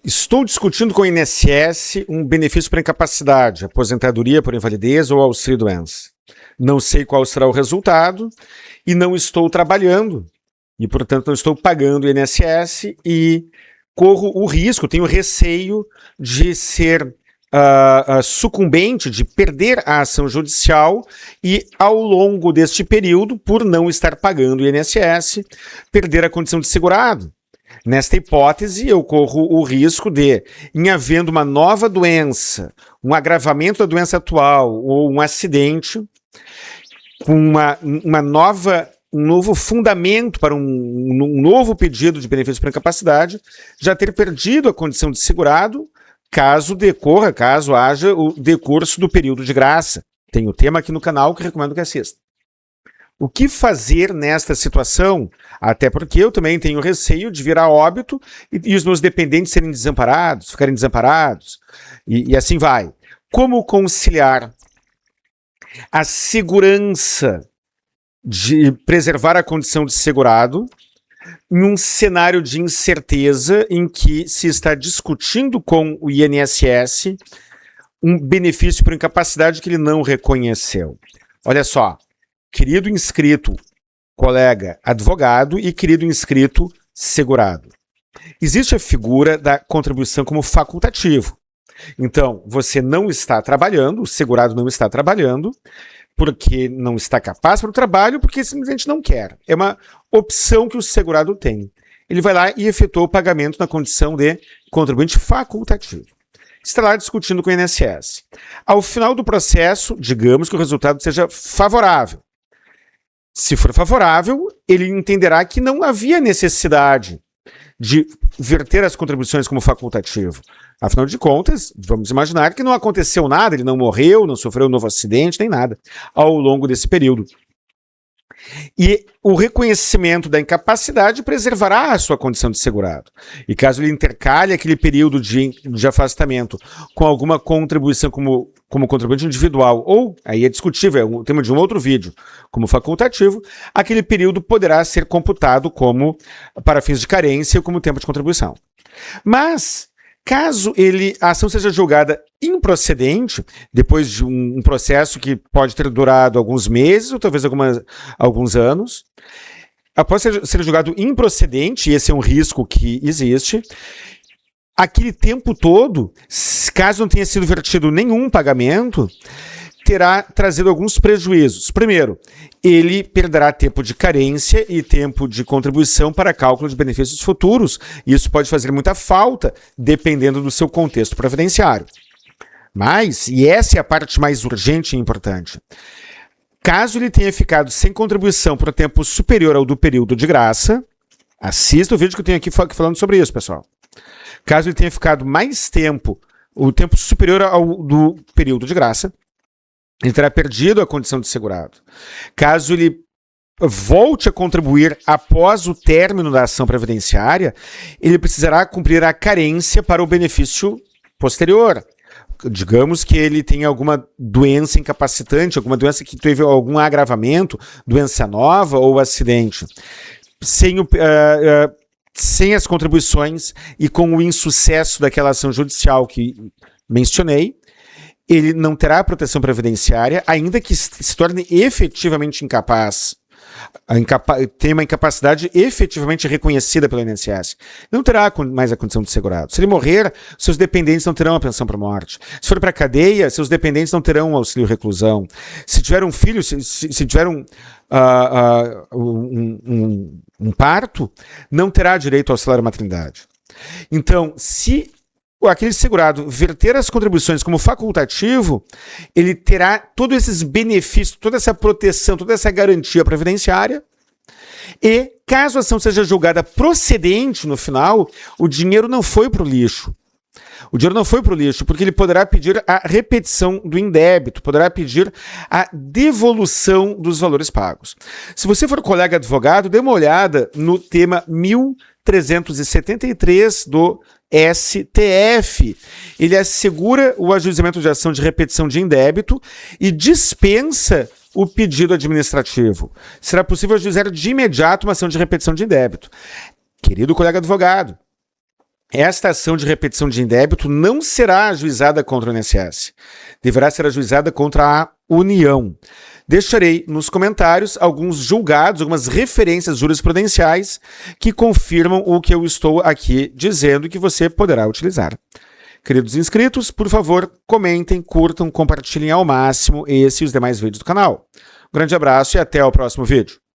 Estou discutindo com o INSS um benefício para incapacidade, aposentadoria por invalidez ou auxílio-doença. Não sei qual será o resultado e não estou trabalhando e, portanto, não estou pagando o INSS e corro o risco, tenho receio de ser sucumbente, de perder a ação judicial e, ao longo deste período, por não estar pagando o INSS, perder a condição de segurado. Nesta hipótese, eu corro o risco de, em havendo uma nova doença, um agravamento da doença atual ou um acidente, com um novo fundamento para um novo pedido de benefício por incapacidade, já ter perdido a condição de segurado, caso haja o decurso do período de graça. Tem o tema aqui no canal que recomendo que assista. O que fazer nesta situação? Até porque eu também tenho receio de vir a óbito e os meus dependentes ficarem desamparados, e assim vai. Como conciliar a segurança de preservar a condição de segurado em um cenário de incerteza em que se está discutindo com o INSS um benefício por incapacidade que ele não reconheceu? Olha só. Querido inscrito, colega advogado e querido inscrito segurado. Existe a figura da contribuição como facultativo. Então, você não está trabalhando, o segurado não está trabalhando, porque não está capaz para o trabalho, porque simplesmente não quer. É uma opção que o segurado tem. Ele vai lá e efetua o pagamento na condição de contribuinte facultativo. Está lá discutindo com o INSS. Ao final do processo, digamos que o resultado seja favorável. Se for favorável, ele entenderá que não havia necessidade de verter as contribuições como facultativo. Afinal de contas, vamos imaginar que não aconteceu nada, ele não morreu, não sofreu um novo acidente, nem nada, ao longo desse período. E o reconhecimento da incapacidade preservará a sua condição de segurado. E caso ele intercale aquele período de afastamento com alguma contribuição como contribuinte individual, ou, aí é discutível, é o tema de um outro vídeo, como facultativo, aquele período poderá ser computado como para fins de carência ou como tempo de contribuição. Mas, caso a ação seja julgada improcedente, depois de um processo que pode ter durado alguns meses ou talvez alguns anos, após ser julgado improcedente, e esse é um risco que existe, aquele tempo todo, caso não tenha sido vertido nenhum pagamento, terá trazido alguns prejuízos. Primeiro, ele perderá tempo de carência e tempo de contribuição para cálculo de benefícios futuros. Isso pode fazer muita falta, dependendo do seu contexto previdenciário. Mas, e essa é a parte mais urgente e importante, caso ele tenha ficado sem contribuição por tempo superior ao do período de graça, assista o vídeo que eu tenho aqui falando sobre isso, pessoal. Caso ele tenha ficado mais tempo, o tempo superior ao do período de graça, ele terá perdido a condição de segurado. Caso ele volte a contribuir após o término da ação previdenciária, ele precisará cumprir a carência para o benefício posterior. Digamos que ele tenha alguma doença incapacitante, alguma doença que teve algum agravamento, doença nova ou acidente. Sem as contribuições e com o insucesso daquela ação judicial que mencionei, ele não terá proteção previdenciária, ainda que se torne efetivamente incapaz. Tem uma incapacidade efetivamente reconhecida pelo INSS. Não terá mais a condição de segurado. Se ele morrer, seus dependentes não terão a pensão por morte. Se for para a cadeia, seus dependentes não terão o auxílio reclusão. Se tiver um filho, se tiver um parto, não terá direito ao auxiliar maternidade. Então, se aquele segurado verter as contribuições como facultativo, ele terá todos esses benefícios, toda essa proteção, toda essa garantia previdenciária, e caso a ação seja julgada procedente no final, o dinheiro não foi para o lixo. O dinheiro não foi para o lixo, porque ele poderá pedir a repetição do indébito, poderá pedir a devolução dos valores pagos. Se você for colega advogado, dê uma olhada no tema 1373 do STF. Ele assegura o ajuizamento de ação de repetição de indébito e dispensa o pedido administrativo. Será possível ajuizar de imediato uma ação de repetição de indébito. Querido colega advogado, esta ação de repetição de indébito não será ajuizada contra o INSS. Deverá ser ajuizada contra a União. Deixarei nos comentários alguns julgados, algumas referências jurisprudenciais que confirmam o que eu estou aqui dizendo e que você poderá utilizar. Queridos inscritos, por favor, comentem, curtam, compartilhem ao máximo esse e os demais vídeos do canal. Um grande abraço e até o próximo vídeo.